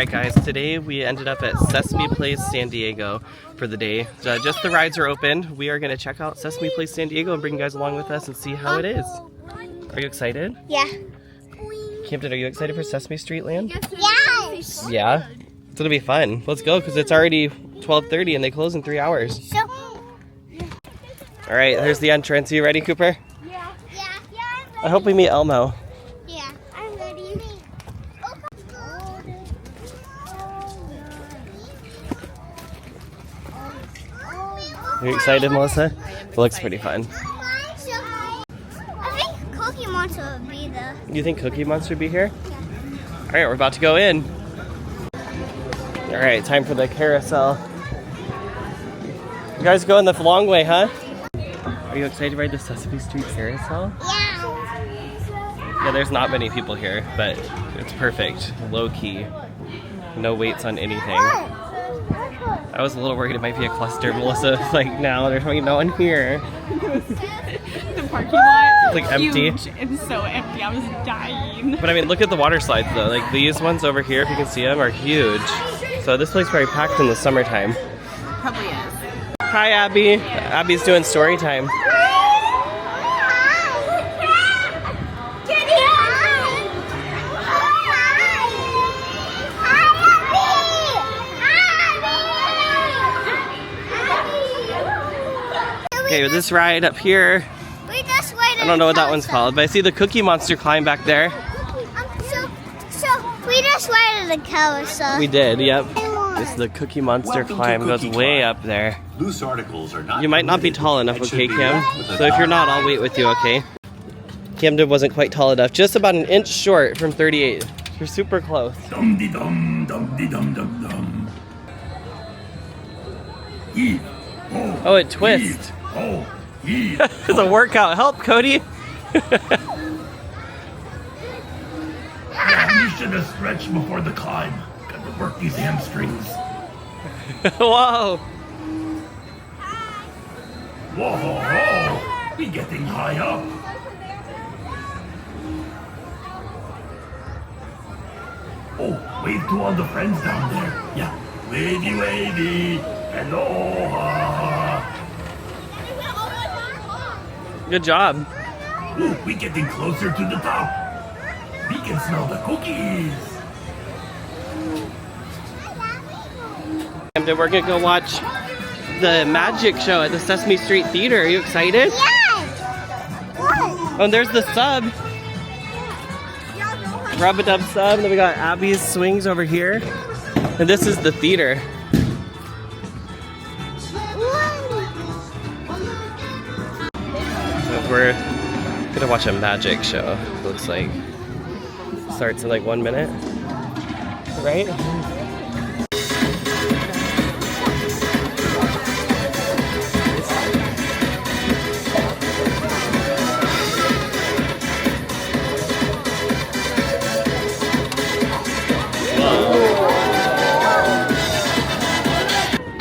Alright guys, today we ended up at Sesame Place San Diego for the day. Just the rides are open. We are going to check out Sesame Place San Diego and bring you guys along with us and see how it is. Are you excited? Yeah. Camden, are you excited for Sesame Street Land? Yes. Yeah? It's going to be fun. Let's go because it's already 12:30 and they close in 3 hours. Alright, there's the entrance. Are you ready, Cooper? Yeah. I hope we meet Elmo. Yeah, I'm ready. Are you excited, Melissa? It looks pretty fun. I think Cookie Monster would be there. You think Cookie Monster would be here? Yeah. Alright, we're about to go in. Alright, time for the carousel. You guys going the long way, huh? Are you excited to ride the Sesame Street carousel? Yeah. Yeah, there's not many people here, but it's perfect. Low key. No waits on anything. I was a little worried it might be a cluster, Melissa. Like, now there's no one here. The parking lot It's like empty. huge and so empty. I was dying. But I mean, look at the water slides though. Like these ones over here, if you can see them, are huge. So this place is probably packed in the summertime. Probably is. Hi, Abby. Abby's doing story time. Okay, with this ride up here, I don't know what that one's called, but I see the Cookie Monster climb back there. So we just ride the carousel. We did, yep. It's the Cookie Monster climb, goes way up there. Loose articles are not. You might not be tall enough, okay, Cam? So if you're not, I'll wait with you, okay? Camden wasn't quite tall enough, just about an inch short from 38. You're super close. Dum de dum dum de dum dum dum. Oh, it twists. Oh, It's a workout. Help, Cody. You should have stretched before the climb. Got to work these hamstrings. Whoa. Whoa, we getting high up. Oh, wave to all the friends down there. Yeah, wavy, wavy. Aloha. Good job. Ooh, we getting closer to the top. We can smell the cookies. Camden, we're gonna go watch the magic show at the Sesame Street Theater. Are you excited? Yes. Oh, and there's the sub. Rub-a-dub sub. And then we got Abby's swings over here. And this is the theater. So we're gonna watch a magic show, looks like. Starts in like 1 minute. Right?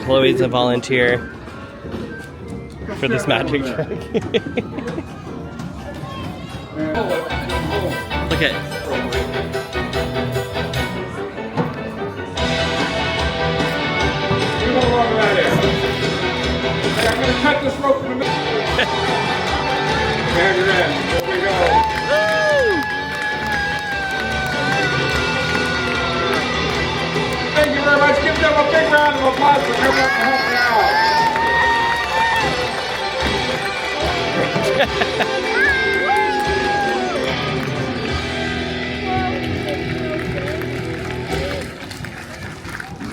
Chloe's a volunteer for this magic trick. Look at I'm going to cut this rope in the middle. And you're in. Here we go. Thank you very much. Give them a big round of applause for coming up and helping out.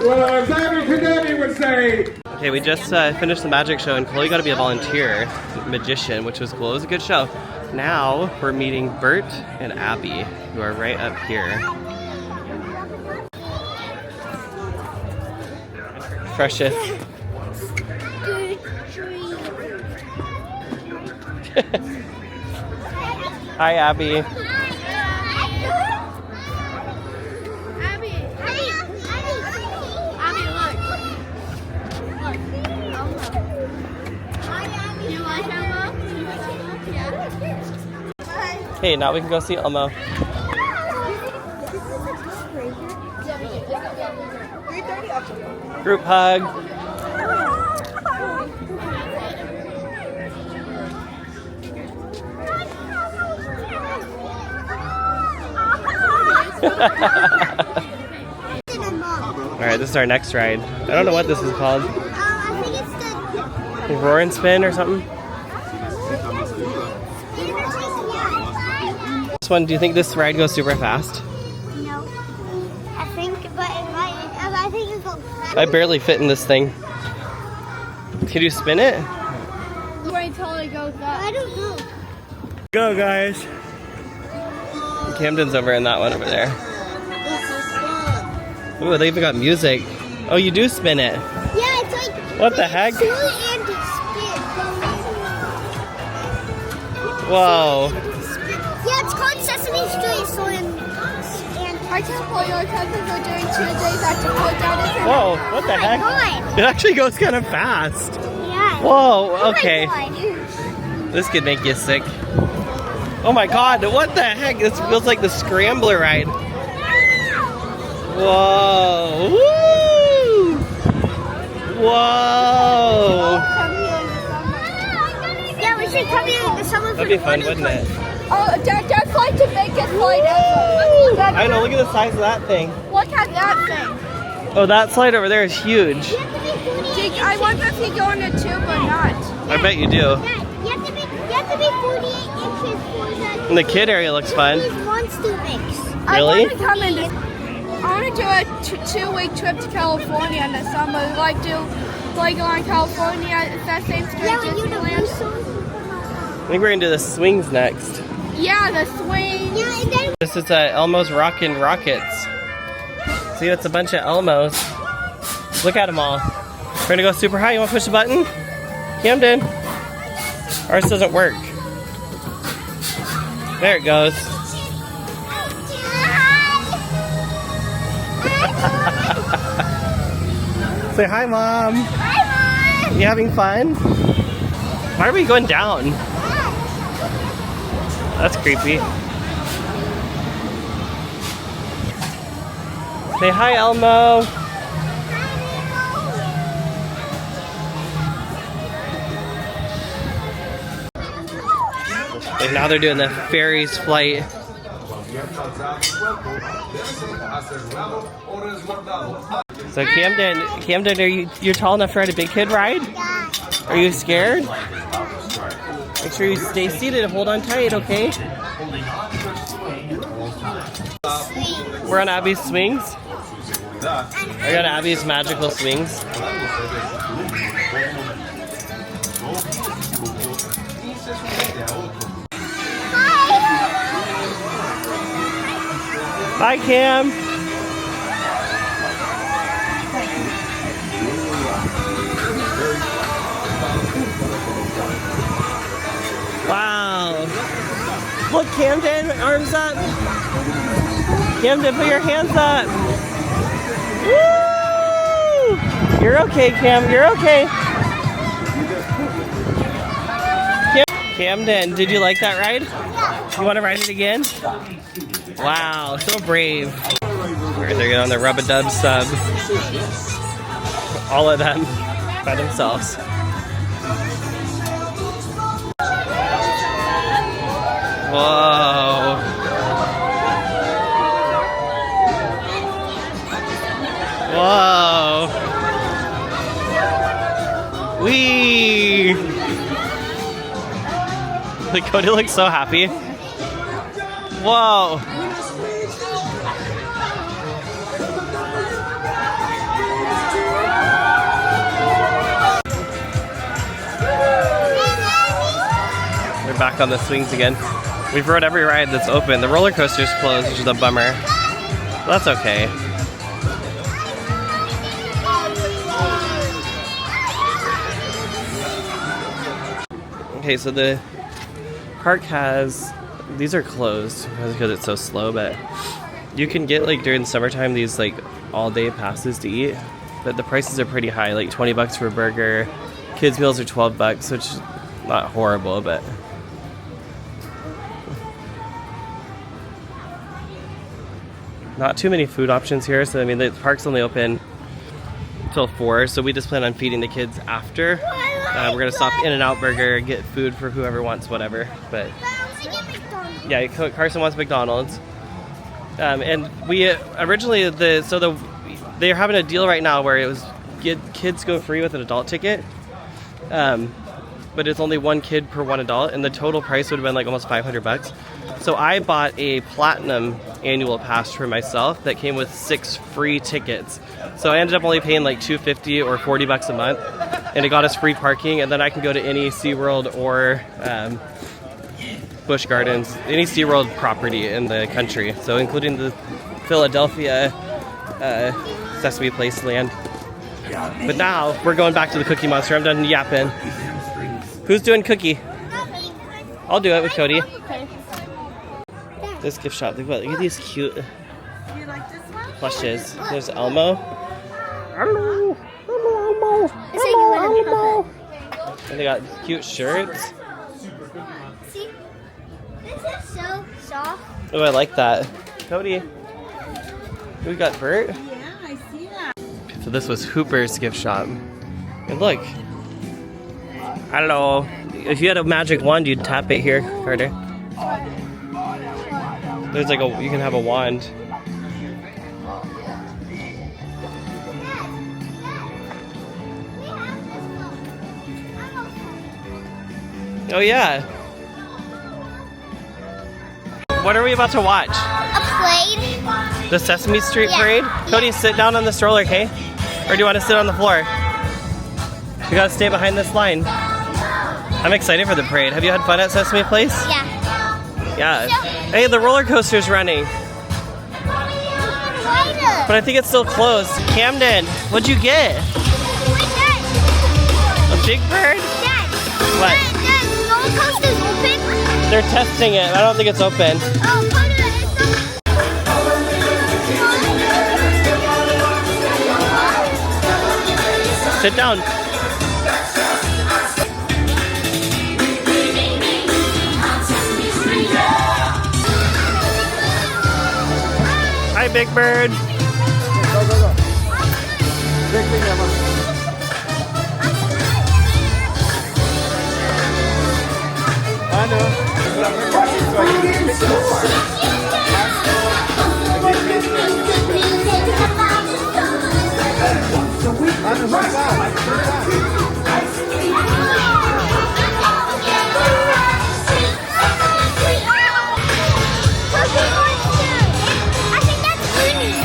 Well, as Abby Kademi would say. Okay, we just finished the magic show and Chloe got to be a volunteer magician, which was cool. It was a good show. Now we're meeting Bert and Abby, who are right up here. Precious. Hi, Abby. Okay, now we can go see Elmo. Group hug. Alright, this is our next ride. I don't know what this is called. I think it's the Roar and spin or something? This one, do you think this ride goes super fast? no. I think, but it might. I think it goes fast. I barely fit in this thing. Can you spin it? Wait till it goes up. I don't know. Go, guys. Camden's over in that one over there. Ooh, they even got music. Oh, you do spin it. Yeah, it's like. What the heck? Pull and spin. Whoa. Yeah, it's called Sesame Street. So and I can pull your cousins are doing 2 days after pull down. Whoa, what the Oh my heck? God. It actually goes kind of fast. Yeah. Whoa, Oh my okay. God. This could make you sick. Oh my god, what the heck? This feels like the Scrambler ride. Whoa. Woo! Whoa. Yeah, we should come here in the summer. That'd be fun, wouldn't it? Oh, that's like the biggest slide ever. I know, look at the size of that thing. Look at that thing. Oh, that slide over there is huge. I wonder if you go in a tube or not. I bet you do. Yeah, you have to be 48 inches for the. And the kid area looks fun. These monster mix. I Really? want to come in. I want to do a 2-week trip to California in the summer. Like do Legoland, California. Is that same street Yeah, as with Disneyland? Universal. I think we're gonna do the swings next. Yeah, the swing. Yeah, and then This is Elmo's Rockin' Rockets. See, it's a bunch of Elmos. Look at them all. We're gonna go super high. You wanna push the button? Camden. Ours doesn't work. There it goes. Say hi, Mom. Hi, Mom. You having fun? Why are we going down? That's creepy. Say hi, Elmo. And now they're doing the ferries flight. So Camden, you're tall enough to ride a big kid ride? Are you scared? Make sure you stay seated and hold on tight, okay? We're on Abby's swings. We're on Abby's magical swings. Hi, Cam. Wow. Look, Camden, arms up. Camden, put your hands up. Woo! You're okay, Cam. You're okay. Camden, did you like that ride? You want to ride it again? Wow, so brave. Alright, they're getting on the Rub-a-Dub sub. All of them by themselves. Whoa. Whoa. Whee! Like, Cody looks so happy. Whoa. We're back on the swings again. We've rode every ride that's open. The roller coaster's closed, which is a bummer. That's okay. Okay, so the park has, these are closed because it's so slow, but you can get, like, during the summertime these, like, all day passes to eat, but the prices are pretty high, like 20 bucks for a burger. Kids meals are 12 bucks, which is not horrible, but not too many food options here. So I mean, the park's only open till 4, so we just plan on feeding the kids after. We're gonna stop In-N-Out Burger, get food for whoever wants whatever. But yeah, Carson wants McDonald's. And we originally they're having a deal right now where it was kids go free with an adult ticket. But it's only one kid per one adult, and the total price would have been like almost $500. So I bought a platinum annual pass for myself that came with 6 free tickets. So I ended up only paying like $250 or $40 a month, and it got us free parking. And then I can go to any SeaWorld or Busch Gardens, any SeaWorld property in the country. So including the Philadelphia Sesame Place land. But now we're going back to the Cookie Monster. I'm done yapping. Who's doing cookie? I'll do it with Cody. This gift shop. Look at these cute plushes. There's Elmo. Hello. Hello, Elmo. And they got cute shirts. See? This is so soft. Oh, I like that. Cody. We got Bert. Yeah, I see that. So this was Hooper's gift shop. And look. Hello. If you had a magic wand, you'd tap it here, Carter. There's like you can have a wand. Oh yeah. What are we about to watch? A plate. The Sesame Street Parade? Yeah. Cody, sit down on the stroller, okay? Or do you want to sit on the floor? You gotta stay behind this line. I'm excited for the parade. Have you had fun at Sesame Place? Yeah. Yeah. Hey, the roller coaster's running. But I think it's still closed. Camden, what'd you get? A big bird? Dad. What? Dad, the roller coaster's open? They're testing it. I don't think it's open. Oh, put it in. Sit down. Hi, Big Bird. Go, go, go. Big thing, Emma. I know.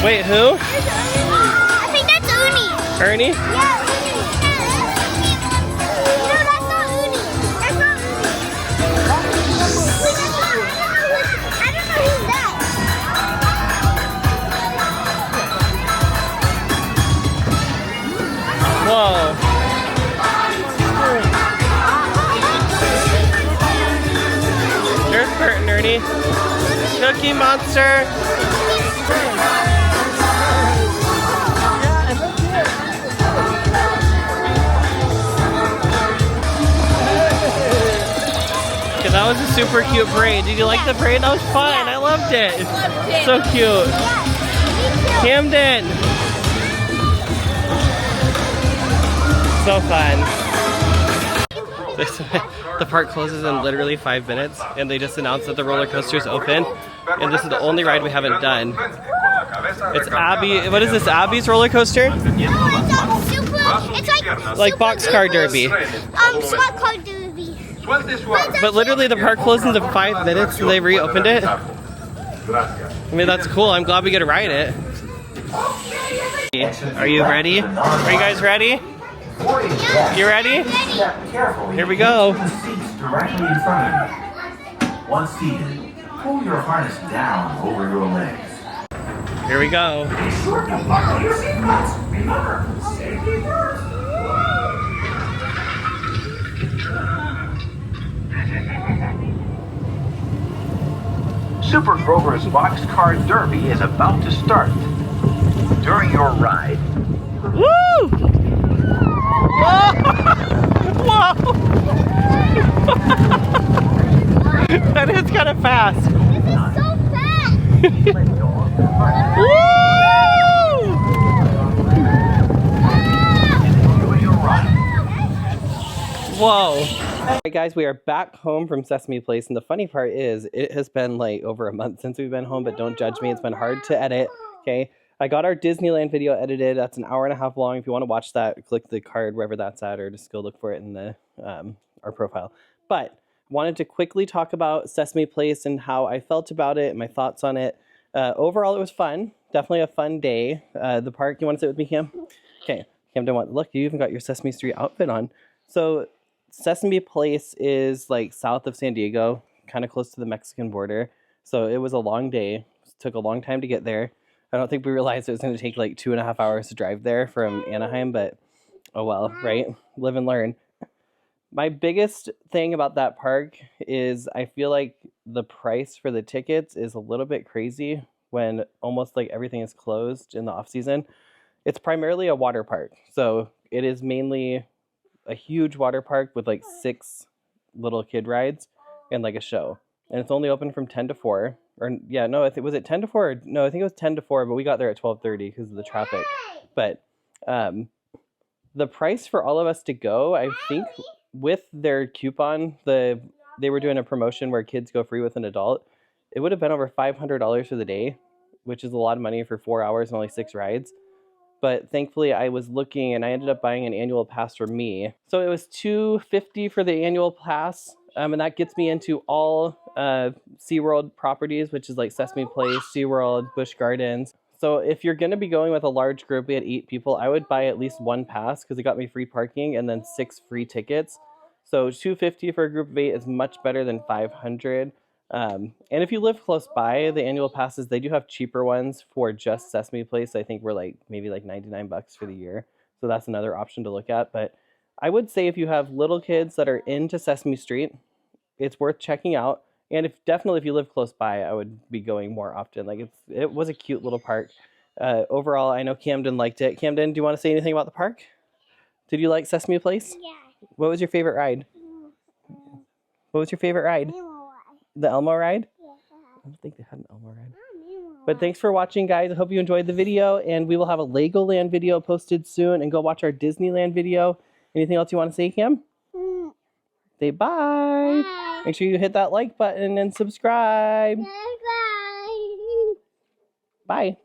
Wait, who? I think that's Uni. Ernie? Yeah, Uni. No, that's not Uni. That's not Uni. I don't know who's that. Whoa. There's Bert and Ernie. Cookie Monster. Okay, that was a super cute parade. Did you like the parade? That was fun. I loved it. So cute. Camden. So fun. The park closes in literally 5 minutes, and they just announced that the roller coaster is open, and this is the only ride we haven't done. It's Abby. What is this? Abby's roller coaster? No, it's super. It's Like Boxcar Derby. Smart car derby. But literally, the park closed into 5 minutes, and they reopened it. I mean, that's cool. I'm glad we get to ride it. Are you ready? Are you guys ready? You ready? Here we go. Seats directly in front of you. Once seated, pull your harness down over your legs. Here we go. Be sure to buckle your seatbelts. Remember, safety first. Super Grover's Boxcar Derby is about to start. During your ride, Woo! Whoa! That is kind of fast. This is so fast. Woo! Whoa. Alright guys, we are back home from Sesame Place, and the funny part is it has been like over a month since we've been home, but don't judge me, it's been hard to edit. Okay, I got our Disneyland video edited. That's an hour and a half long. If you want to watch that, click the card wherever that's at, or just go look for it in the our profile. But wanted to quickly talk about Sesame Place and how I felt about it and my thoughts on it. Overall, it was fun. Definitely a fun day. The park, you want to sit with me, Cam? Okay, Cam, don't want, look, you even got your Sesame Street outfit on. So Sesame Place is like south of San Diego, kind of close to the Mexican border. So it was a long day. It took a long time to get there. I don't think we realized it was going to take like 2.5 hours to drive there from Anaheim, but oh well, right? Live and learn. My biggest thing about that park is I feel like the price for the tickets is a little bit crazy when almost like everything is closed in the off season. It's primarily a water park. So it is mainly a huge water park with like 6 little kid rides and like a show. And it's only open from 10 to 4. Or yeah, no, was it 10 to 4? Or, no, I think it was 10 to 4, but we got there at 12:30 because of the traffic. But the price for all of us to go, I think with their coupon, they were doing a promotion where kids go free with an adult. It would have been over $500 for the day, which is a lot of money for 4 hours and only 6 rides. But thankfully I was looking and I ended up buying an annual pass for me. So it was $250 for the annual pass. And that gets me into all SeaWorld properties, which is like Sesame Place, SeaWorld, Busch Gardens. So if you're going to be going with a large group, we had 8 people, I would buy at least 1 pass because it got me free parking and then 6 free tickets. So $250 for a group of 8 is much better than $500. And if you live close by, the annual passes, they do have cheaper ones for just Sesame Place. I think we're like maybe like $99 for the year. So that's another option to look at. But I would say if you have little kids that are into Sesame Street, it's worth checking out. And definitely if you live close by, I would be going more often. Like it was a cute little park. Overall, I know Camden liked it. Camden, do you want to say anything about the park? Did you like Sesame Place? Yeah. What was your favorite ride? What was your favorite ride? The Elmo ride? Yeah. I don't think they had an Elmo ride. But thanks for watching, guys. I hope you enjoyed the video, and we will have a Legoland video posted soon, and go watch our Disneyland video. Anything else you want to say, Cam? Say bye. Bye. Make sure you hit that like button and subscribe. Bye. Bye.